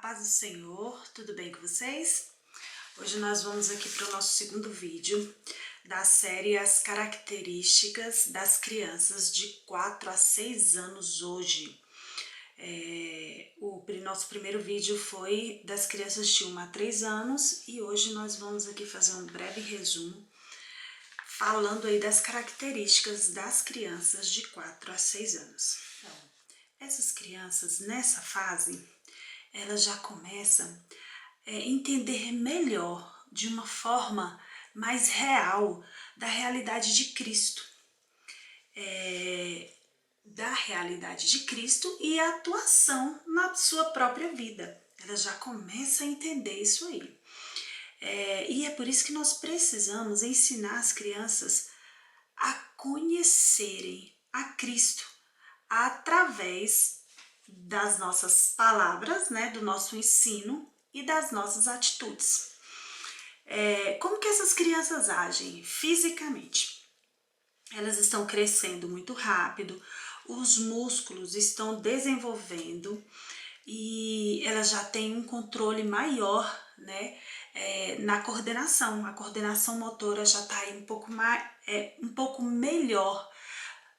Paz do Senhor, tudo bem com vocês? Hoje nós vamos aqui para o nosso segundo vídeo da série As Características das Crianças de 4 a 6 anos hoje. O nosso primeiro vídeo foi das crianças de 1 a 3 anos e hoje nós vamos aqui fazer um breve resumo falando aí das características das crianças de 4 a 6 anos. Então, essas crianças nessa fase elas já começam a entender melhor, de uma forma mais real, da realidade de Cristo. Da realidade de Cristo e a atuação na sua própria vida. Elas já começam a entender isso aí. E é por isso que nós precisamos ensinar as crianças a conhecerem a Cristo através das nossas palavras, né, do nosso ensino e das nossas atitudes. Como que essas crianças agem fisicamente? Elas estão crescendo muito rápido, os músculos estão desenvolvendo e elas já têm um controle maior, né, na coordenação. A coordenação motora já está aí um pouco melhor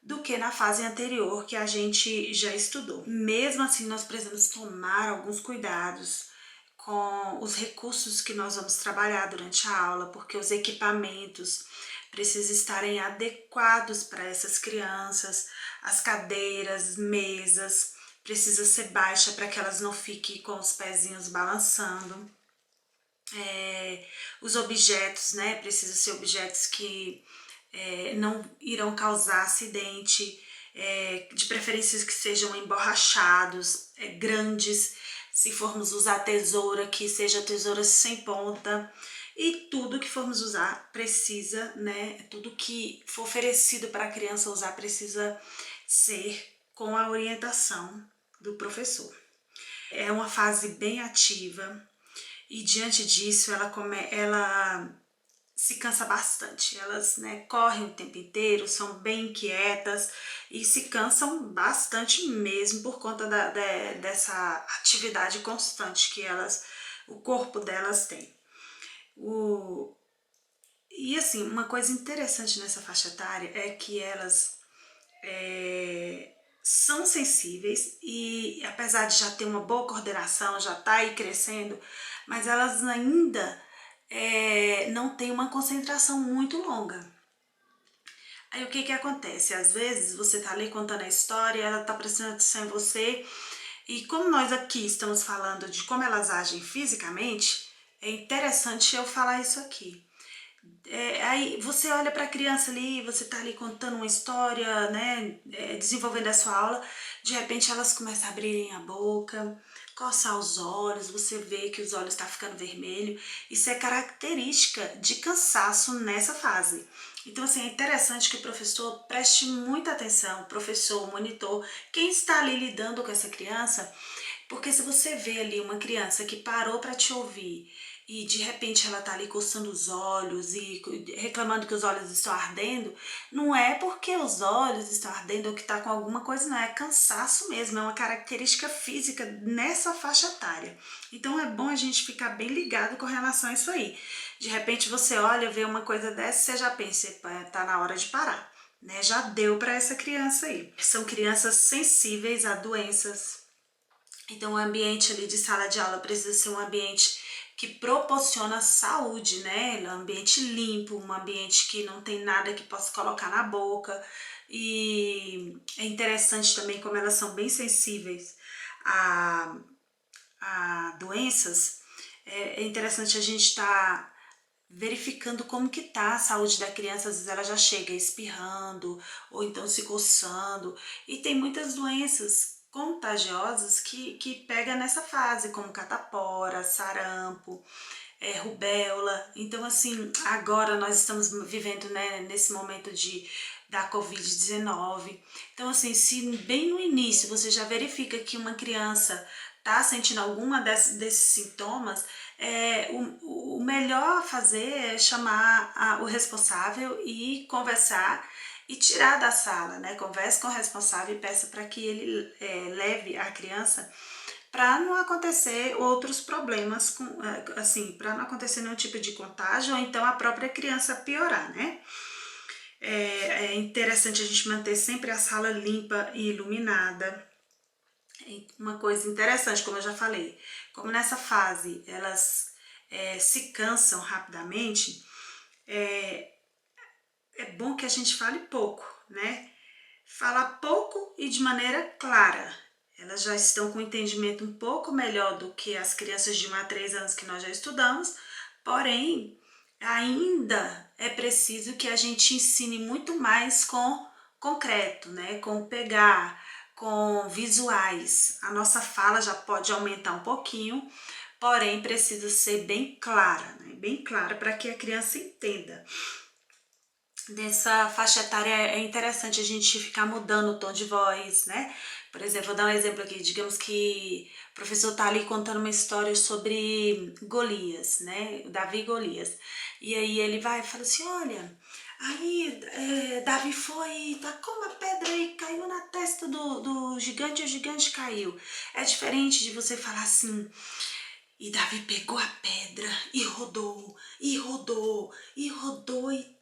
do que na fase anterior que a gente já estudou. Mesmo assim, nós precisamos tomar alguns cuidados com os recursos que nós vamos trabalhar durante a aula, porque os equipamentos precisam estarem adequados para essas crianças, as cadeiras, mesas, precisa ser baixa para que elas não fiquem com os pezinhos balançando. Os objetos, né, precisam ser objetos que não irão causar acidente, de preferência que sejam emborrachados, grandes, se formos usar tesoura, que seja tesoura sem ponta, e tudo que formos usar precisa, né, tudo que for oferecido para a criança usar precisa ser com a orientação do professor. É uma fase bem ativa e diante disso ela se cansa bastante. Elas, né, correm o tempo inteiro, são bem inquietas e se cansam bastante mesmo por conta dessa atividade constante que o corpo delas tem. E assim, uma coisa interessante nessa faixa etária é que elas são sensíveis e apesar de já ter uma boa coordenação, já tá aí crescendo, mas elas ainda não têm uma concentração muito longa. Aí o que acontece? Às vezes você tá ali contando a história, ela tá prestando atenção em você, e como nós aqui estamos falando de como elas agem fisicamente, é interessante eu falar isso aqui. Aí você olha para a criança ali, você tá ali contando uma história, né, desenvolvendo a sua aula, de repente elas começam a abrirem a boca, coçar os olhos, você vê que os olhos estão ficando vermelho. Isso é característica de cansaço nessa fase. Então assim, é interessante que o professor preste muita atenção, o professor, o monitor, quem está ali lidando com essa criança, porque se você vê ali uma criança que parou para te ouvir e de repente ela tá ali coçando os olhos e reclamando que os olhos estão ardendo, não é porque os olhos estão ardendo ou que tá com alguma coisa, não, é cansaço mesmo, é uma característica física nessa faixa etária. Então é bom a gente ficar bem ligado com relação a isso aí. De repente você olha, vê uma coisa dessa, você já pensa, tá na hora de parar, né? Já deu para essa criança aí. São crianças sensíveis a doenças. Então o ambiente ali de sala de aula precisa ser um ambiente que proporciona saúde, né? Um ambiente limpo, um ambiente que não tem nada que possa colocar na boca. E é interessante também como elas são bem sensíveis a doenças. É interessante a gente estar verificando como que tá a saúde da criança. Às vezes ela já chega espirrando ou então se coçando, e tem muitas doenças contagiosas que pega nessa fase, como catapora, sarampo, rubéola. Então assim, agora nós estamos vivendo, né, nesse momento da Covid-19. Então assim, se bem no início você já verifica que uma criança tá sentindo alguma desses sintomas, o melhor a fazer é chamar o responsável e conversar e tirar da sala, né? Converse com o responsável e peça para que ele leve a criança para não acontecer outros problemas, assim, para não acontecer nenhum tipo de contágio, ou então a própria criança piorar, né? É interessante a gente manter sempre a sala limpa e iluminada. Uma coisa interessante, como eu já falei, como nessa fase elas se cansam rapidamente, é bom que a gente fale pouco, né? Falar pouco e de maneira clara. Elas já estão com um entendimento um pouco melhor do que as crianças de 1 a 3 anos que nós já estudamos, porém, ainda é preciso que a gente ensine muito mais com concreto, né? Com pegar, com visuais. A nossa fala já pode aumentar um pouquinho, porém precisa ser bem clara, né? Bem clara para que a criança entenda. Nessa faixa etária é interessante a gente ficar mudando o tom de voz, né? Por exemplo, vou dar um exemplo aqui. Digamos que o professor tá ali contando uma história sobre Golias, né? Davi e Golias. E aí ele vai e fala assim, olha, aí Davi foi, tacou uma pedra e caiu na testa do gigante e o gigante caiu. É diferente de você falar assim, e Davi pegou a pedra e rodou, e rodou, e rodou e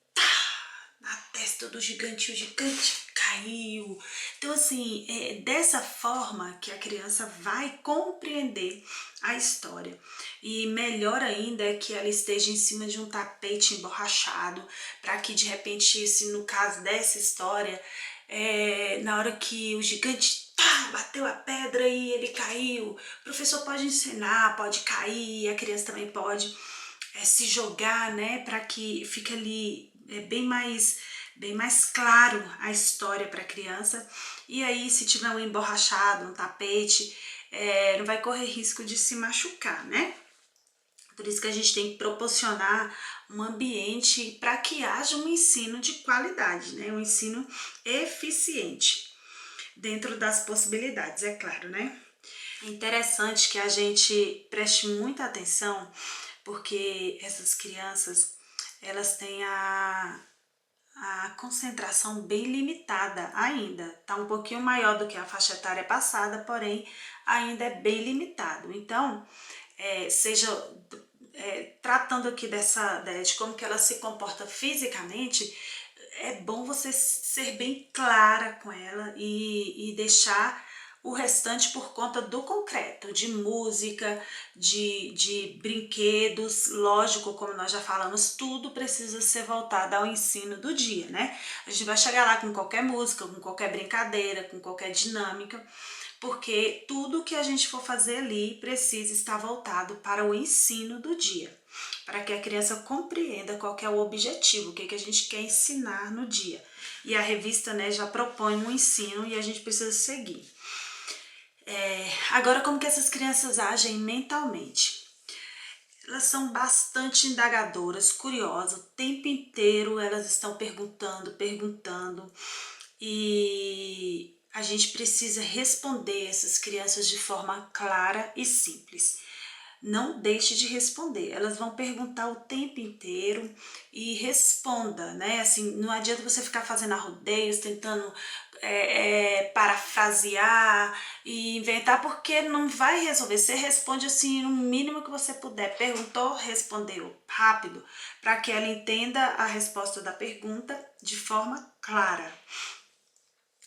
na testa do gigante, o gigante caiu. Então, assim, é dessa forma que a criança vai compreender a história. E melhor ainda é que ela esteja em cima de um tapete emborrachado, para que de repente, se no caso dessa história, na hora que o gigante bateu a pedra e ele caiu, o professor pode ensinar, pode cair, a criança também pode se jogar, né, para que fique ali bem mais claro a história para a criança. E aí, se tiver um emborrachado, um tapete, não vai correr risco de se machucar, né? Por isso que a gente tem que proporcionar um ambiente para que haja um ensino de qualidade, né? Um ensino eficiente, dentro das possibilidades, é claro, né? É interessante que a gente preste muita atenção, porque essas crianças, elas têm a concentração bem limitada ainda. Tá um pouquinho maior do que a faixa etária passada, porém ainda é bem limitado. Então, seja tratando aqui de como que ela se comporta fisicamente, é bom você ser bem clara com ela e deixar o restante por conta do concreto, de música, de brinquedos, lógico, como nós já falamos, tudo precisa ser voltado ao ensino do dia, né? A gente vai chegar lá com qualquer música, com qualquer brincadeira, com qualquer dinâmica, porque tudo que a gente for fazer ali precisa estar voltado para o ensino do dia, para que a criança compreenda qual que é o objetivo, o que a gente quer ensinar no dia. E a revista, né, já propõe um ensino e a gente precisa seguir. Agora, como que essas crianças agem mentalmente? Elas são bastante indagadoras, curiosas, o tempo inteiro elas estão perguntando, e a gente precisa responder essas crianças de forma clara e simples. Não deixe de responder, elas vão perguntar o tempo inteiro e responda, né? Assim, não adianta você ficar fazendo arrodeios, tentando parafrasear e inventar, porque não vai resolver. Você responde assim, no mínimo que você puder. Perguntou, respondeu rápido, para que ela entenda a resposta da pergunta de forma clara.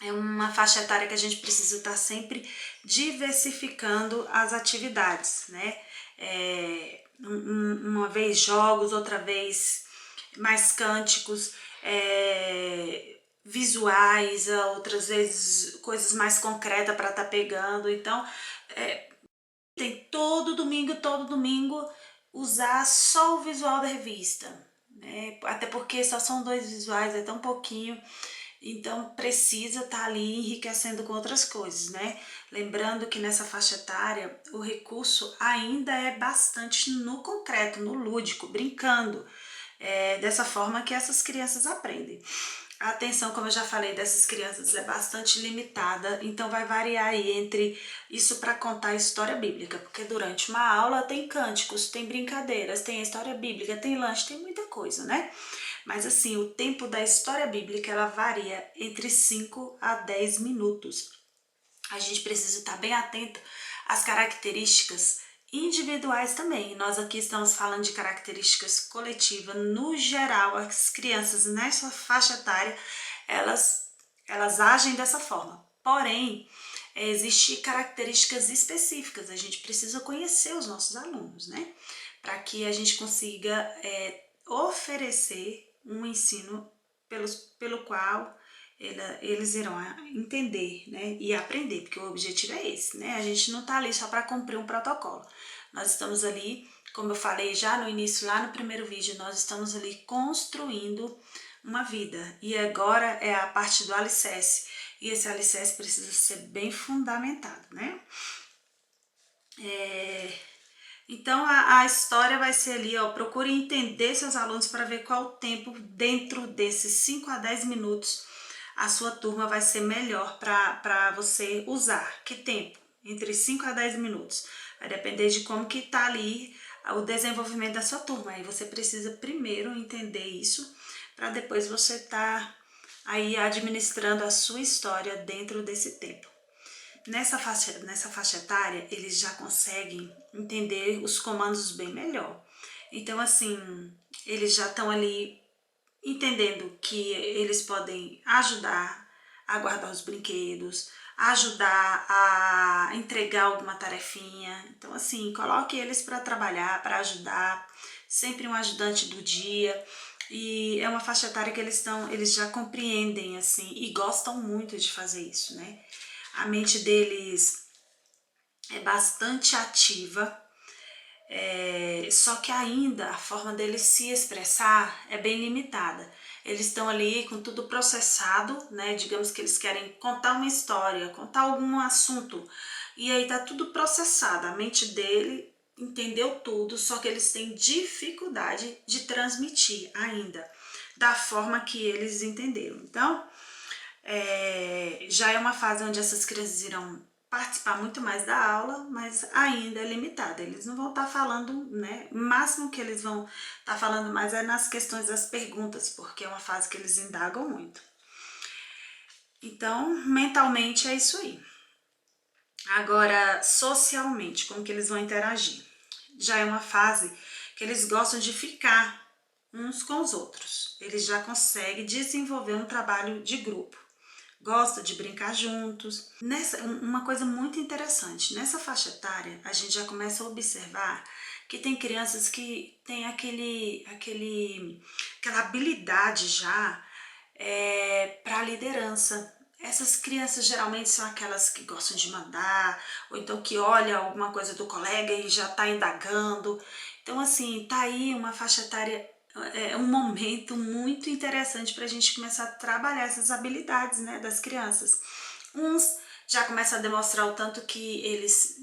É uma faixa etária que a gente precisa estar sempre diversificando as atividades, né? Uma vez jogos, outra vez mais cânticos, visuais, outras vezes coisas mais concretas para estar pegando. Então, tem todo domingo, usar só o visual da revista, né? Até porque só são 2 visuais, é tão pouquinho. Então precisa estar ali enriquecendo com outras coisas, né? Lembrando que nessa faixa etária o recurso ainda é bastante no concreto, no lúdico, brincando. Dessa forma que essas crianças aprendem. A atenção, como eu já falei, dessas crianças é bastante limitada, então vai variar aí entre isso para contar a história bíblica, porque durante uma aula tem cânticos, tem brincadeiras, tem a história bíblica, tem lanche, tem muita coisa, né? Mas assim, o tempo da história bíblica ela varia entre 5 a 10 minutos. A gente precisa estar bem atento as características individuais também. Nós aqui estamos falando de características coletivas. No geral, as crianças nessa faixa etária, elas agem dessa forma. Porém, existem características específicas. A gente precisa conhecer os nossos alunos, né? Para que a gente consiga oferecer um ensino pelo qual eles irão entender, né, e aprender, porque o objetivo é esse, né? A gente não está ali só para cumprir um protocolo. Nós estamos ali, como eu falei já no início, lá no primeiro vídeo, nós estamos ali construindo uma vida. E agora é a parte do alicerce. E esse alicerce precisa ser bem fundamentado, né? Então a história vai ser ali, ó, procure entender seus alunos para ver qual o tempo dentro desses 5 a 10 minutos a sua turma vai ser melhor para você usar. Que tempo? Entre 5 a 10 minutos. Vai depender de como que tá ali o desenvolvimento da sua turma. Aí você precisa primeiro entender isso para depois você tá aí administrando a sua história dentro desse tempo. Nessa faixa etária, eles já conseguem entender os comandos bem melhor. Então, assim, eles já estão ali entendendo que eles podem ajudar a guardar os brinquedos, ajudar a entregar alguma tarefinha. Então, assim, coloque eles para trabalhar, para ajudar, sempre um ajudante do dia. E é uma faixa etária que eles já compreendem, assim, e gostam muito de fazer isso, né? A mente deles é bastante ativa, só que ainda a forma deles se expressar é bem limitada. Eles estão ali com tudo processado, né? Digamos que eles querem contar uma história, contar algum assunto, e aí tá tudo processado. A mente dele entendeu tudo, só que eles têm dificuldade de transmitir ainda da forma que eles entenderam. Então, já é uma fase onde essas crianças irão participar muito mais da aula, mas ainda é limitada. Eles não vão estar falando, né? O máximo que eles vão estar falando mais é nas questões das perguntas, porque é uma fase que eles indagam muito. Então, mentalmente é isso aí. Agora, socialmente, como que eles vão interagir? Já é uma fase que eles gostam de ficar uns com os outros. Eles já conseguem desenvolver um trabalho de grupo. Gosta de brincar juntos. Uma coisa muito interessante, nessa faixa etária, a gente já começa a observar que tem crianças que têm aquela habilidade já para liderança. Essas crianças geralmente são aquelas que gostam de mandar, ou então que olha alguma coisa do colega e já está indagando. Então, assim, tá aí uma faixa etária, um momento muito interessante para a gente começar a trabalhar essas habilidades, né, das crianças. Uns já começam a demonstrar o tanto que eles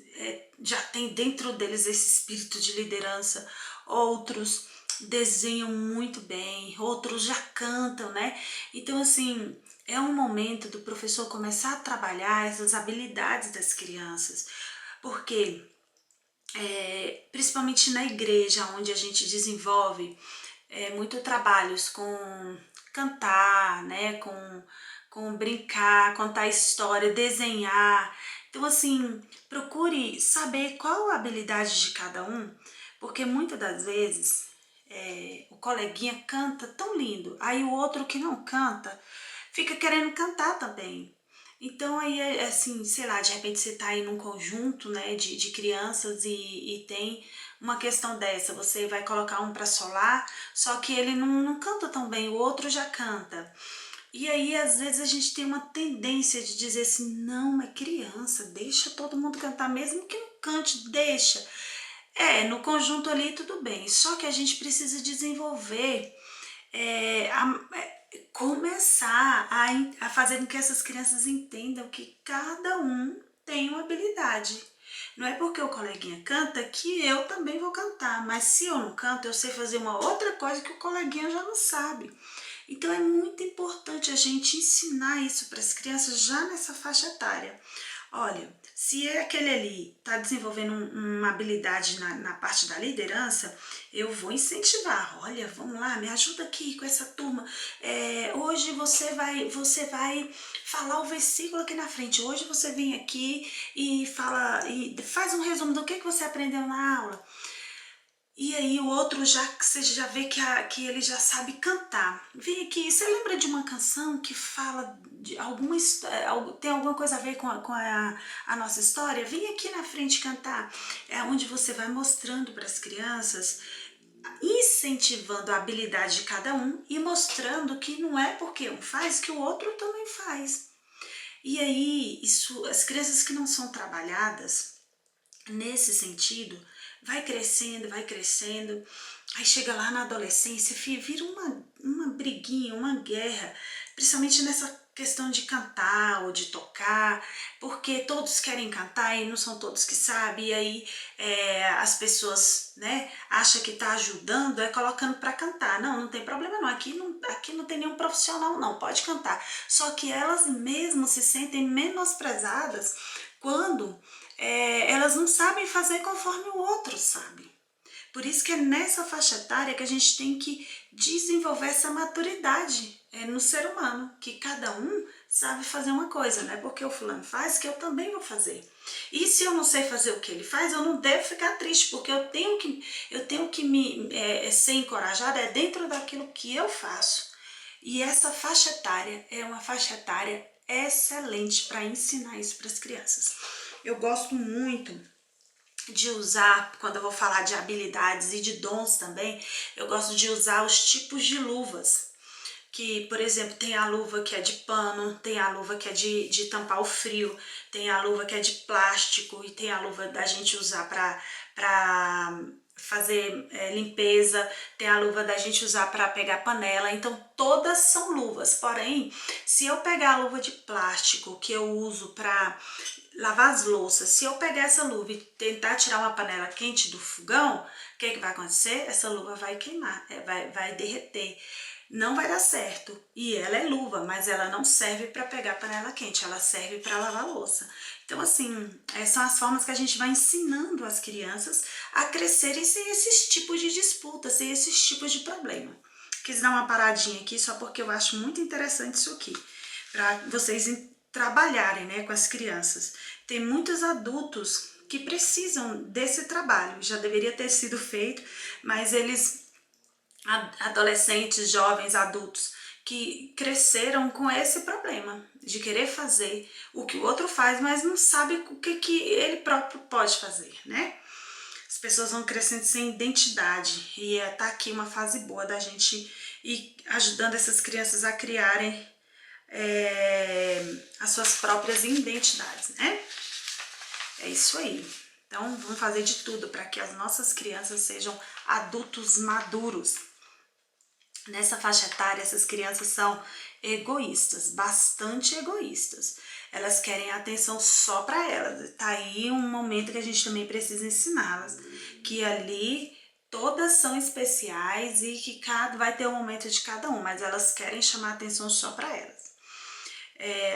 já têm dentro deles esse espírito de liderança, outros desenham muito bem, outros já cantam, né? Então, assim, é um momento do professor começar a trabalhar essas habilidades das crianças, porque principalmente na igreja, onde a gente desenvolve muito trabalhos com cantar, né, com brincar, contar história, desenhar. Então, assim, procure saber qual a habilidade de cada um, porque muitas das vezes o coleguinha canta tão lindo, aí o outro que não canta fica querendo cantar também. Então aí assim, sei lá, de repente você tá aí num conjunto, né, de crianças e tem uma questão dessa, você vai colocar um para solar, só que ele não canta tão bem, o outro já canta. E aí às vezes a gente tem uma tendência de dizer assim, não, é criança, deixa todo mundo cantar, mesmo que não cante, deixa. No conjunto ali tudo bem, só que a gente precisa desenvolver, começar a fazer com que essas crianças entendam que cada um tem uma habilidade. Não é porque o coleguinha canta que eu também vou cantar, mas se eu não canto, eu sei fazer uma outra coisa que o coleguinha já não sabe. Então é muito importante a gente ensinar isso para as crianças já nessa faixa etária. Olha, se aquele ali está desenvolvendo uma habilidade na parte da liderança, eu vou incentivar. Olha, vamos lá, me ajuda aqui com essa turma. Hoje você vai falar o versículo aqui na frente. Hoje você vem aqui e fala e faz um resumo do que você aprendeu na aula. E aí o outro você já vê que ele já sabe cantar. Vem aqui, você lembra de uma canção que fala de tem alguma coisa a ver com a nossa história? Vem aqui na frente cantar. É onde você vai mostrando para as crianças, incentivando a habilidade de cada um e mostrando que não é porque um faz que o outro também faz. E aí, as crianças que não são trabalhadas nesse sentido, vai crescendo, aí chega lá na adolescência, vira uma briguinha, uma guerra, principalmente nessa questão de cantar ou de tocar, porque todos querem cantar e não são todos que sabem, e aí as pessoas, né, acham que tá ajudando, colocando para cantar. Não, não tem problema não, aqui não tem nenhum profissional não, pode cantar. Só que elas mesmas se sentem menosprezadas quando elas não sabem fazer conforme o outro sabe. Por isso que é nessa faixa etária que a gente tem que desenvolver essa maturidade no ser humano, que cada um sabe fazer uma coisa, não é porque o fulano faz que eu também vou fazer. E se eu não sei fazer o que ele faz, eu não devo ficar triste, porque eu tenho que ser encorajada dentro daquilo que eu faço. E essa faixa etária é uma faixa etária excelente para ensinar isso para as crianças. Eu gosto muito de usar, quando eu vou falar de habilidades e de dons também, eu gosto de usar os tipos de luvas. Que, por exemplo, tem a luva que é de pano, tem a luva que é de tampar o frio, tem a luva que é de plástico e tem a luva da gente usar para fazer limpeza, tem a luva da gente usar para pegar panela. Então todas são luvas, porém, se eu pegar a luva de plástico que eu uso para lavar as louças, se eu pegar essa luva e tentar tirar uma panela quente do fogão, o que vai acontecer? Essa luva vai queimar, vai derreter. Não vai dar certo. E ela é luva, mas ela não serve para pegar panela quente, ela serve para lavar louça. Então, assim, são as formas que a gente vai ensinando as crianças a crescerem sem esses tipos de disputas, sem esses tipos de problema. Quis dar uma paradinha aqui só porque eu acho muito interessante isso aqui, para vocês trabalharem, né, com as crianças. Tem muitos adultos que precisam desse trabalho, já deveria ter sido feito, mas adolescentes, jovens, adultos, que cresceram com esse problema de querer fazer o que o outro faz, mas não sabe o que ele próprio pode fazer, né? As pessoas vão crescendo sem identidade e tá aqui uma fase boa da gente ir ajudando essas crianças a criarem as suas próprias identidades, né? É isso aí. Então, vamos fazer de tudo para que as nossas crianças sejam adultos maduros. Nessa faixa etária, essas crianças são egoístas, bastante egoístas. Elas querem atenção só para elas. Tá aí um momento que a gente também precisa ensiná-las, que ali todas são especiais e que vai ter um momento de cada um, mas elas querem chamar atenção só para elas.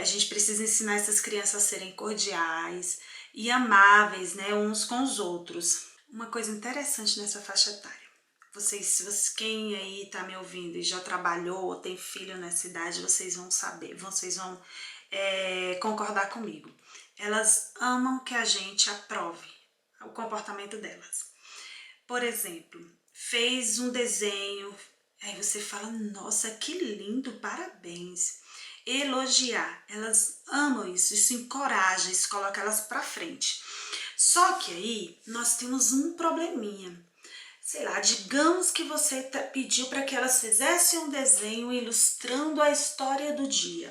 A gente precisa ensinar essas crianças a serem cordiais e amáveis, né, uns com os outros. Uma coisa interessante nessa faixa etária. Quem aí tá me ouvindo e já trabalhou ou tem filho nessa idade, vocês vão saber, vocês vão concordar comigo. Elas amam que a gente aprove o comportamento delas. Por exemplo, fez um desenho, aí você fala, nossa, que lindo, parabéns. Elogiar, elas amam isso encoraja, isso coloca elas pra frente. Só que aí nós temos um probleminha. Sei lá, digamos que você pediu para que elas fizessem um desenho ilustrando a história do dia.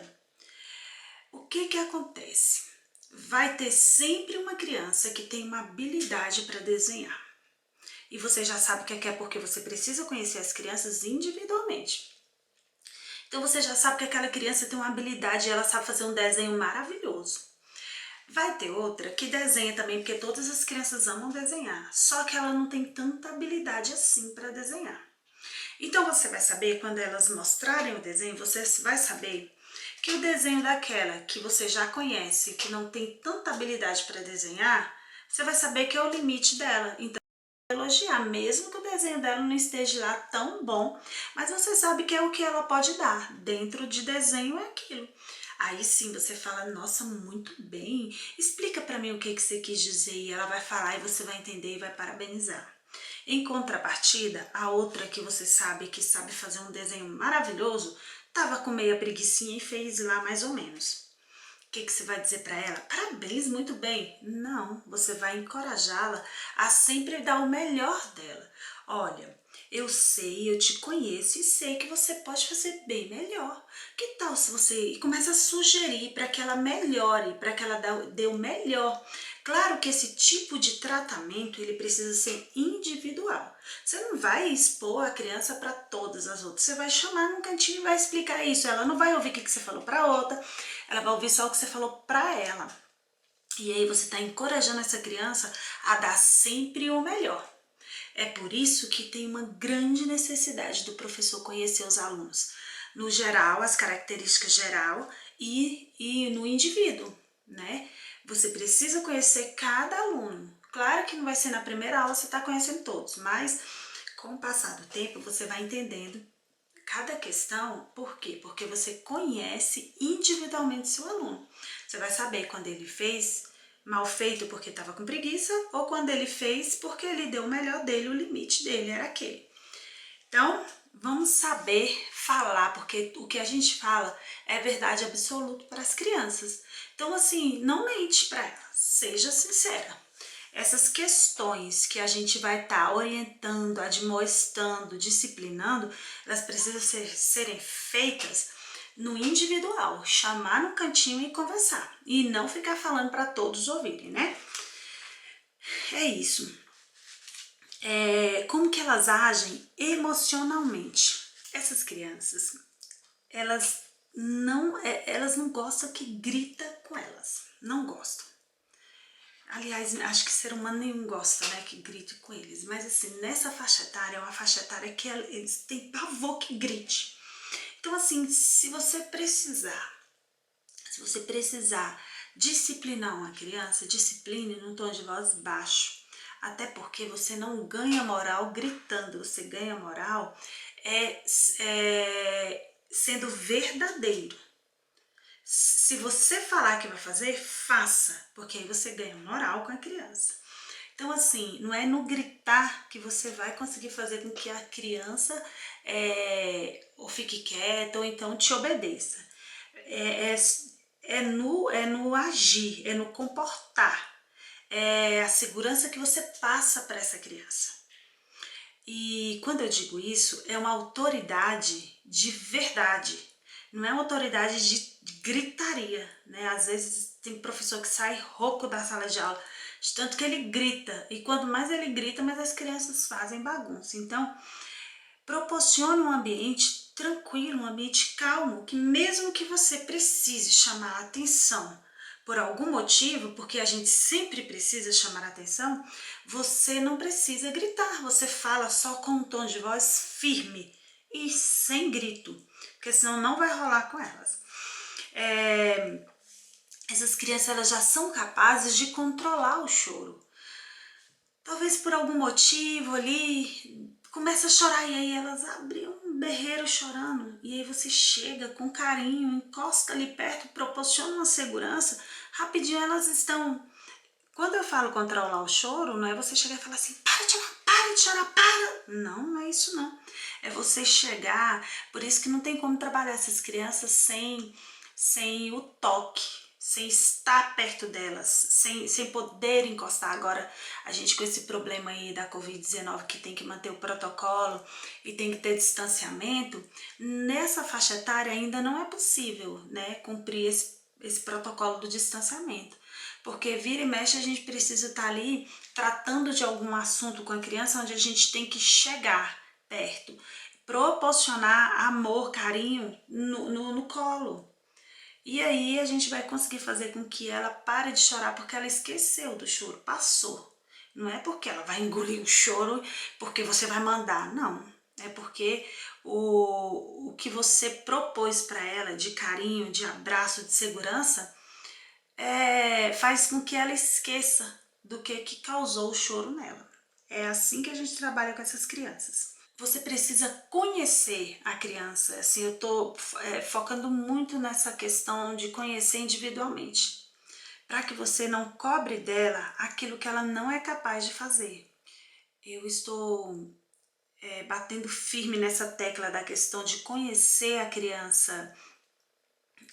O que acontece? Vai ter sempre uma criança que tem uma habilidade para desenhar. E você já sabe o que é porque você precisa conhecer as crianças individualmente. Então você já sabe que aquela criança tem uma habilidade e ela sabe fazer um desenho maravilhoso. Vai ter outra que desenha também, porque todas as crianças amam desenhar, só que ela não tem tanta habilidade assim para desenhar. Então você vai saber, quando elas mostrarem o desenho, você vai saber Que o desenho daquela que você já conhece, que não tem tanta habilidade para desenhar, você vai saber que é o limite dela. Então, elogiar, mesmo que o desenho dela não esteja lá tão bom, mas você sabe que é o que ela pode dar. Dentro de desenho é aquilo. Aí sim você fala, nossa, muito bem. Explica para mim o que você quis dizer e ela vai falar e você vai entender e vai parabenizar. Em contrapartida, a outra que você sabe que sabe fazer um desenho maravilhoso, tava com meia preguicinha e fez lá mais ou menos. O que você vai dizer para ela? Parabéns, muito bem. Não, você vai encorajá-la a sempre dar o melhor dela. Olha, eu sei, eu te conheço e sei que você pode fazer bem melhor. Que tal se você começa a sugerir para que ela melhore, para que ela dê o melhor? Claro que esse tipo de tratamento ele precisa ser individual. Você não vai expor a criança para todas as outras. Você vai chamar num cantinho e vai explicar isso. Ela não vai ouvir o que você falou para outra. Ela vai ouvir só o que você falou para ela. E aí você está encorajando essa criança a dar sempre o melhor. É por isso que tem uma grande necessidade do professor conhecer os alunos. No geral, as características geral e no indivíduo, né? Você precisa conhecer cada aluno. Claro que não vai ser na primeira aula você está conhecendo todos, mas com o passar do tempo você vai entendendo cada questão. Por quê? Porque você conhece individualmente seu aluno. Você vai saber quando ele fez mal feito porque estava com preguiça ou quando ele fez porque ele deu o melhor dele, o limite dele era aquele. Então, vamos saber falar, porque o que a gente fala é verdade absoluta para as crianças. Então, assim, não mente para elas, seja sincera. Essas questões que a gente vai estar orientando, admoestando, disciplinando, elas precisam serem feitas no individual, chamar no cantinho e conversar. E não ficar falando para todos ouvirem, né? É isso. Como que elas agem emocionalmente? Essas crianças, elas não gostam que grita com elas. Não gostam. Aliás, acho que ser humano nenhum gosta, né, que grite com eles. Mas assim, nessa faixa etária, é uma faixa etária que eles têm pavor que grite. Então assim, se você precisar disciplinar uma criança, discipline num tom de voz baixo. Até porque você não ganha moral gritando, você ganha moral sendo verdadeiro. Se você falar que vai fazer, faça, porque aí você ganha moral com a criança. Então, assim, não é no gritar que você vai conseguir fazer com que a criança ou fique quieta ou então te obedeça. É no agir, é no comportar. É a segurança que você passa para essa criança. E quando eu digo isso, é uma autoridade de verdade, não é uma autoridade de gritaria, né? Às vezes tem professor que sai rouco da sala de aula, de tanto que ele grita, e quanto mais ele grita, mais as crianças fazem bagunça. Então, proporcione um ambiente tranquilo, um ambiente calmo, que mesmo que você precise chamar a atenção por algum motivo, porque a gente sempre precisa chamar a atenção, você não precisa gritar, você fala só com um tom de voz firme e sem grito, porque senão não vai rolar com elas. Essas crianças elas já são capazes de controlar o choro. Talvez por algum motivo ali, começa a chorar e aí elas abrem um berreiro chorando. E aí você chega com carinho, encosta ali perto, proporciona uma segurança. Rapidinho elas estão... Quando eu falo controlar o choro, não é você chegar e falar assim, para de chorar, para. Não, não é isso não. É você chegar, por isso que não tem como trabalhar essas crianças sem o toque, sem estar perto delas, sem poder encostar. Agora, a gente com esse problema aí da Covid-19 que tem que manter o protocolo e tem que ter distanciamento, nessa faixa etária ainda não é possível, né, cumprir esse protocolo do distanciamento. Porque vira e mexe a gente precisa estar ali tratando de algum assunto com a criança onde a gente tem que chegar perto, proporcionar amor, carinho no colo. E aí a gente vai conseguir fazer com que ela pare de chorar porque ela esqueceu do choro, passou. Não é porque ela vai engolir o choro porque você vai mandar, não. É porque o que você propôs para ela de carinho, de abraço, de segurança, faz com que ela esqueça do que causou o choro nela. É assim que a gente trabalha com essas crianças. Você precisa conhecer a criança. Assim, eu estou focando muito nessa questão de conhecer individualmente, para que você não cobre dela aquilo que ela não é capaz de fazer. Eu estou batendo firme nessa tecla da questão de conhecer a criança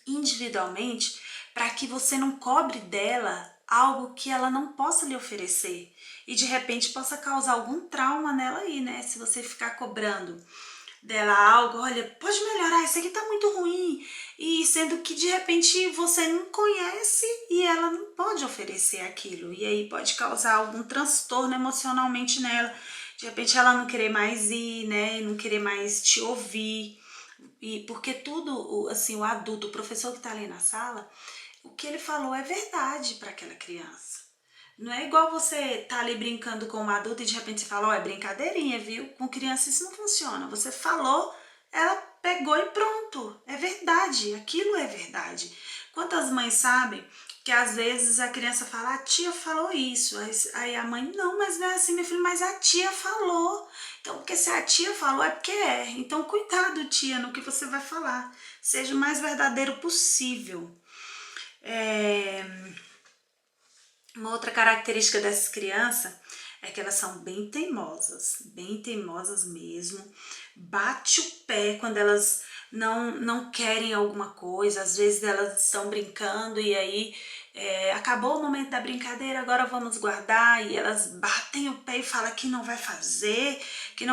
individualmente, para que você não cobre dela algo que ela não possa lhe oferecer e de repente possa causar algum trauma nela aí, né? Se você ficar cobrando dela algo, olha, pode melhorar, isso aqui tá muito ruim, e sendo que de repente você não conhece e ela não pode oferecer aquilo, e aí pode causar algum transtorno emocionalmente nela, de repente ela não querer mais ir, né, não querer mais te ouvir, e porque tudo, assim, o adulto, o professor que tá ali na sala, o que ele falou é verdade para aquela criança. Não é igual você tá ali brincando com um adulto e de repente você fala, ó, é brincadeirinha, viu? Com criança isso não funciona. Você falou, ela pegou e pronto. É verdade, aquilo é verdade. Quantas mães sabem que às vezes a criança fala, a tia falou isso. Aí a mãe, não, mas não é assim, meu filho, mas a tia falou. Então, porque se a tia falou, é porque é. Então, cuidado, tia, no que você vai falar. Seja o mais verdadeiro possível. Uma outra característica dessas crianças é que elas são bem teimosas mesmo. Bate o pé quando elas não querem alguma coisa, às vezes elas estão brincando e aí acabou o momento da brincadeira, agora vamos guardar, e elas batem o pé e falam que não vai fazer, que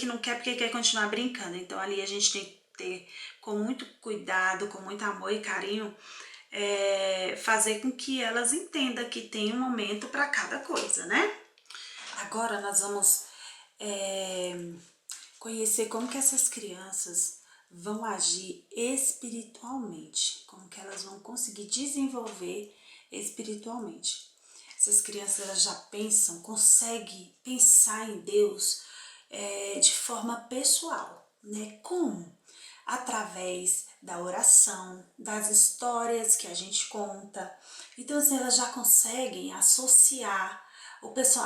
não quer porque quer continuar brincando. Então ali a gente tem que ter com muito cuidado, com muito amor e carinho, fazer com que elas entendam que tem um momento para cada coisa, né? Agora nós vamos conhecer como que essas crianças vão agir espiritualmente, como que elas vão conseguir desenvolver espiritualmente. Essas crianças elas já pensam, conseguem pensar em Deus de forma pessoal, né? Como? Através da oração, das histórias que a gente conta. Então, assim, elas já conseguem associar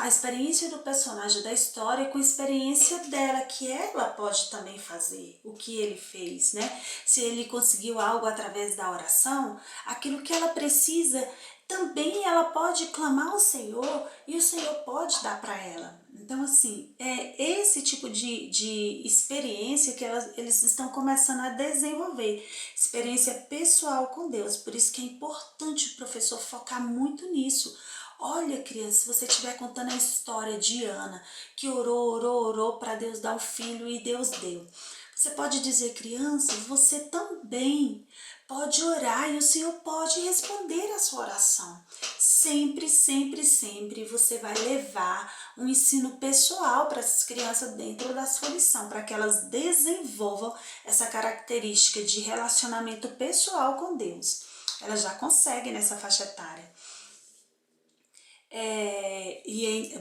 a experiência do personagem da história com a experiência dela, que ela pode também fazer, o que ele fez, né? Se ele conseguiu algo através da oração, aquilo que ela precisa, também ela pode clamar ao Senhor e o Senhor pode dar para ela. Então, assim, é esse tipo de experiência que eles estão começando a desenvolver, experiência pessoal com Deus. Por isso que é importante o professor focar muito nisso. Olha, criança, se você estiver contando a história de Ana, que orou para Deus dar o filho e Deus deu. Você pode dizer, criança, você também pode orar e o Senhor pode responder a sua oração. Sempre, sempre, sempre você vai levar um ensino pessoal para essas crianças dentro da sua lição, para que elas desenvolvam essa característica de relacionamento pessoal com Deus. Elas já conseguem nessa faixa etária.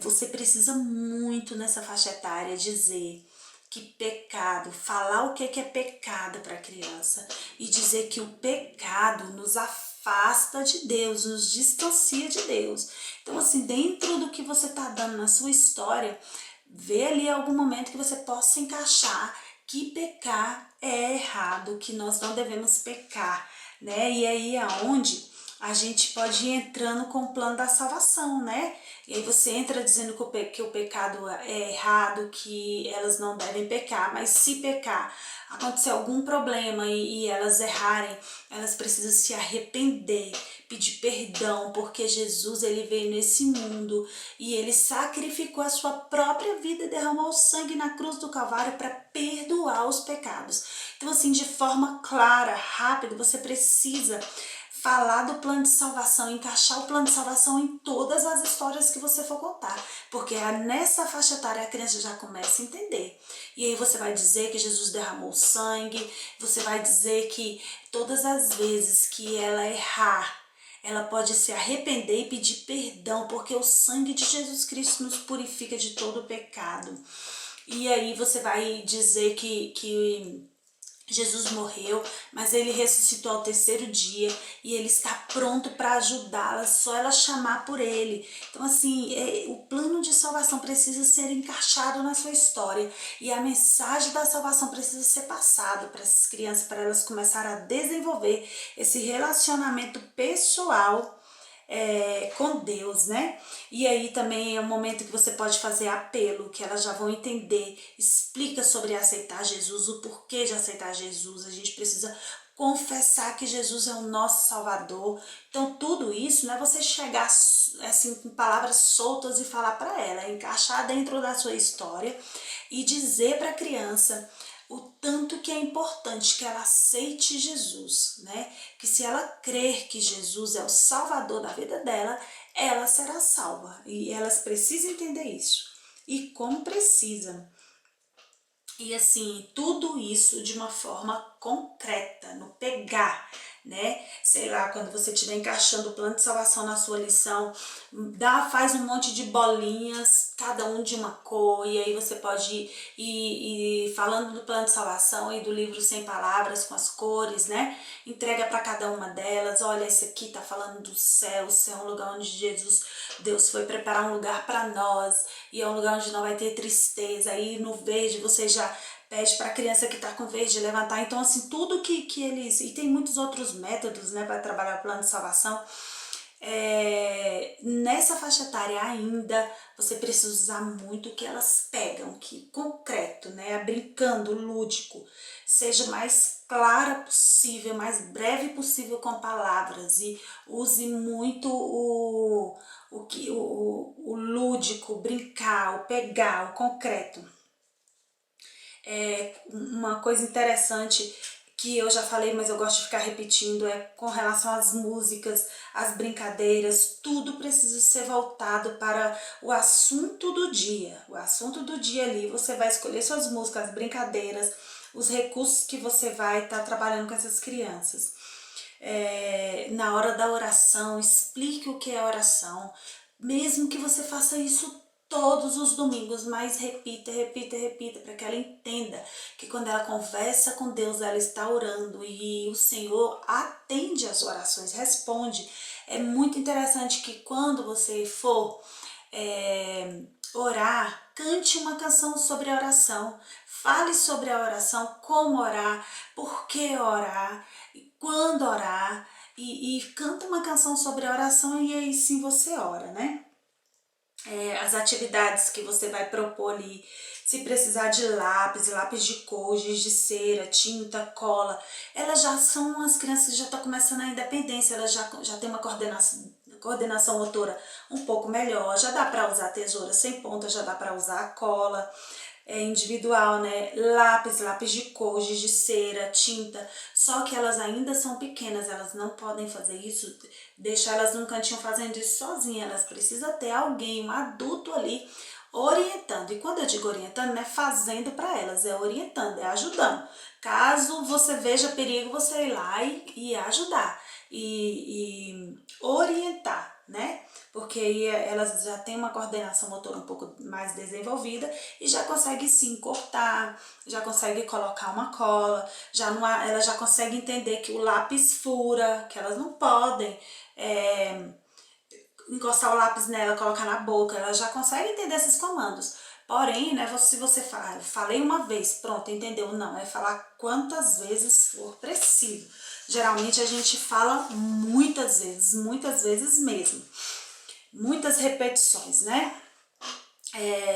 Você precisa muito nessa faixa etária dizer que pecado, falar o que é pecado para a criança e dizer que o pecado nos afasta de Deus, nos distancia de Deus. Então, assim, dentro do que você está dando na sua história, vê ali algum momento que você possa encaixar que pecar é errado, que nós não devemos pecar, né? E aí é onde a gente pode ir entrando com o plano da salvação, né? E aí você entra dizendo que o pecado é errado, que elas não devem pecar, mas se pecar, acontecer algum problema e elas errarem, elas precisam se arrepender, pedir perdão, porque Jesus ele veio nesse mundo e ele sacrificou a sua própria vida e derramou o sangue na cruz do Calvário para perdoar os pecados. Então, assim, de forma clara, rápida, você precisa falar do plano de salvação, encaixar o plano de salvação em todas as histórias que você for contar, porque nessa faixa etária a criança já começa a entender. E aí você vai dizer que Jesus derramou sangue, você vai dizer que todas as vezes que ela errar, ela pode se arrepender e pedir perdão, porque o sangue de Jesus Cristo nos purifica de todo pecado. e aí você vai dizer que Jesus morreu, mas ele ressuscitou ao terceiro dia e ele está pronto para ajudá-la, só ela chamar por ele. Então, assim, o plano de salvação precisa ser encaixado na sua história e a mensagem da salvação precisa ser passada para essas crianças, para elas começarem a desenvolver esse relacionamento pessoal com Deus, né? E aí também é um momento que você pode fazer apelo, que elas já vão entender, explica sobre aceitar Jesus, o porquê de aceitar Jesus. A gente precisa confessar que Jesus é o nosso Salvador. Então tudo isso não é você chegar assim com palavras soltas e falar para ela, é encaixar dentro da sua história e dizer para a criança o tanto que é importante que ela aceite Jesus, né? Que se ela crer que Jesus é o Salvador da vida dela, ela será salva. E elas precisam entender isso. E como precisam. E assim, tudo isso de uma forma concreta, no pegar, né? Sei lá, quando você estiver encaixando o plano de salvação na sua lição, faz um monte de bolinhas, cada um de uma cor, e aí você pode ir falando do plano de salvação e do livro Sem Palavras, com as cores, né? Entrega para cada uma delas, olha, esse aqui tá falando do céu, o céu é um lugar onde Deus foi preparar um lugar para nós, e é um lugar onde não vai ter tristeza. Aí no verde você já pede para a criança que está com verde levantar. Então, assim, tudo que eles... E tem muitos outros métodos, né, para trabalhar o plano de salvação. Nessa faixa etária ainda, você precisa usar muito o que elas pegam, que concreto, né, brincando, lúdico, seja mais clara possível, mais breve possível com palavras, e use muito o lúdico, brincar, o pegar, o concreto. Uma coisa interessante que eu já falei, mas eu gosto de ficar repetindo, é com relação às músicas, às brincadeiras, tudo precisa ser voltado para o assunto do dia. O assunto do dia ali, você vai escolher suas músicas, as brincadeiras, os recursos que você vai estar trabalhando com essas crianças. Na hora da oração, explique o que é oração, mesmo que você faça isso todos os domingos, mas repita, repita, repita, para que ela entenda que quando ela conversa com Deus, ela está orando e o Senhor atende as orações, responde. É muito interessante que quando você for orar, cante uma canção sobre a oração, fale sobre a oração, como orar, por que orar, quando orar, e canta uma canção sobre a oração e aí sim você ora, né? As atividades que você vai propor ali, se precisar de lápis de cor, giz de cera, tinta, cola, elas já são as crianças que já estão começando a independência, elas já têm uma coordenação motora um pouco melhor, já dá para usar tesoura sem ponta, já dá para usar a cola individual, né? Lápis de cor, giz de cera, tinta, só que elas ainda são pequenas, elas não podem fazer isso, deixar elas num cantinho fazendo isso sozinhas, elas precisam ter alguém, um adulto ali, orientando. E quando eu digo orientando, não é fazendo para elas, é orientando, é ajudando. Caso você veja perigo, você ir lá e ajudar e orientar, né? Porque aí elas já têm uma coordenação motora um pouco mais desenvolvida e já consegue sim cortar, já consegue colocar uma cola, elas já conseguem entender que o lápis fura, que elas não podem encostar o lápis nela, colocar na boca, elas já conseguem entender esses comandos. Porém, né, se você falar, falei uma vez, pronto, entendeu? Não, é falar quantas vezes for preciso. Geralmente a gente fala muitas vezes mesmo. Muitas repetições, né?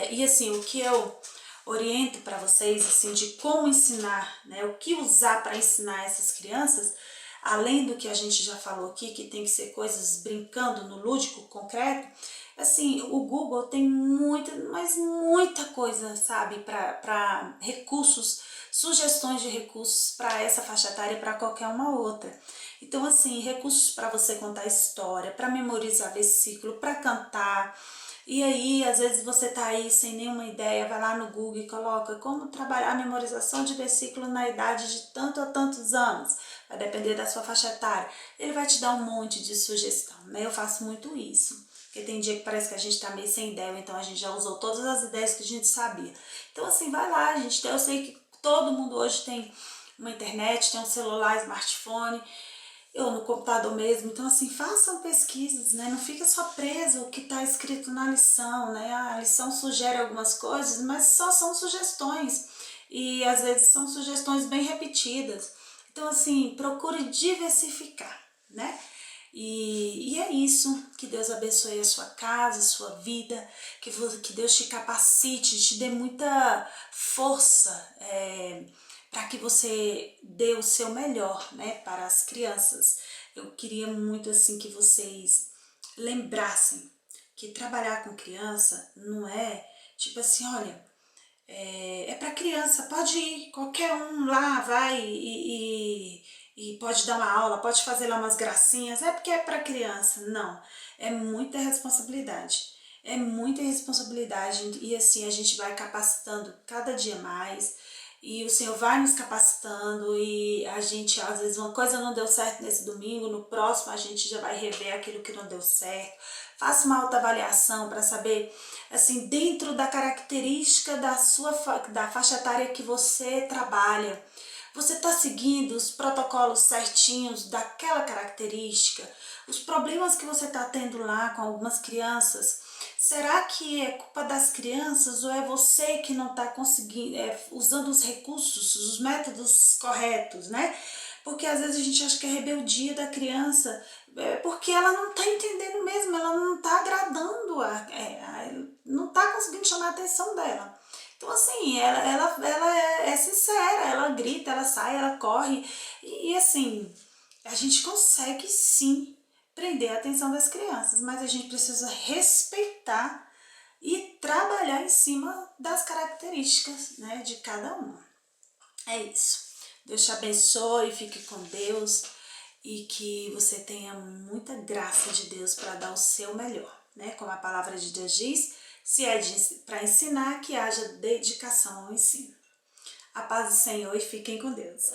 E assim, o que eu oriento para vocês, assim, de como ensinar, né? O que usar para ensinar essas crianças, além do que a gente já falou aqui, que tem que ser coisas brincando no lúdico, concreto, assim, o Google tem muita, mas muita coisa, sabe, para recursos, sugestões de recursos para essa faixa etária e para qualquer uma outra. Então, assim, recursos para você contar história, para memorizar versículo, para cantar. E aí, às vezes você tá aí sem nenhuma ideia, vai lá no Google e coloca como trabalhar a memorização de versículo na idade de tanto a tantos anos. Vai depender da sua faixa etária. Ele vai te dar um monte de sugestão, né? Eu faço muito isso. Porque tem dia que parece que a gente tá meio sem ideia, então a gente já usou todas as ideias que a gente sabia. Então assim, vai lá, gente. Eu sei que todo mundo hoje tem uma internet, tem um celular, smartphone, ou no computador mesmo. Então assim, façam pesquisas, né? Não fica só preso o que está escrito na lição, né? A lição sugere algumas coisas, mas só são sugestões. E às vezes são sugestões bem repetidas. Então assim, procure diversificar, né? E é isso, que Deus abençoe a sua casa, a sua vida, que Deus te capacite, te dê muita força para que você dê o seu melhor, né, para as crianças. Eu queria muito assim que vocês lembrassem que trabalhar com criança não é tipo assim, olha, é para criança, pode ir, qualquer um lá vai e pode dar uma aula, pode fazer lá umas gracinhas, é porque é para criança. Não, é muita responsabilidade. É muita responsabilidade e assim a gente vai capacitando cada dia mais e o Senhor vai nos capacitando e a gente, às vezes uma coisa não deu certo nesse domingo, no próximo a gente já vai rever aquilo que não deu certo. Faça uma autoavaliação para saber, assim, dentro da característica da faixa etária que você trabalha, você está seguindo os protocolos certinhos daquela característica? Os problemas que você está tendo lá com algumas crianças, será que é culpa das crianças ou é você que não está conseguindo, usando os recursos, os métodos corretos, né? Porque às vezes a gente acha que é rebeldia da criança, porque ela não está entendendo mesmo, ela não está agradando, não está conseguindo chamar a atenção dela. Então assim, ela é sincera, ela grita, ela sai, ela corre, e assim, a gente consegue sim prender a atenção das crianças, mas a gente precisa respeitar e trabalhar em cima das características, né, de cada uma. É isso. Deus te abençoe, fique com Deus e que você tenha muita graça de Deus para dar o seu melhor, né? Como a palavra de Deus diz, se é para ensinar, que haja dedicação ao ensino. A paz do Senhor e fiquem com Deus.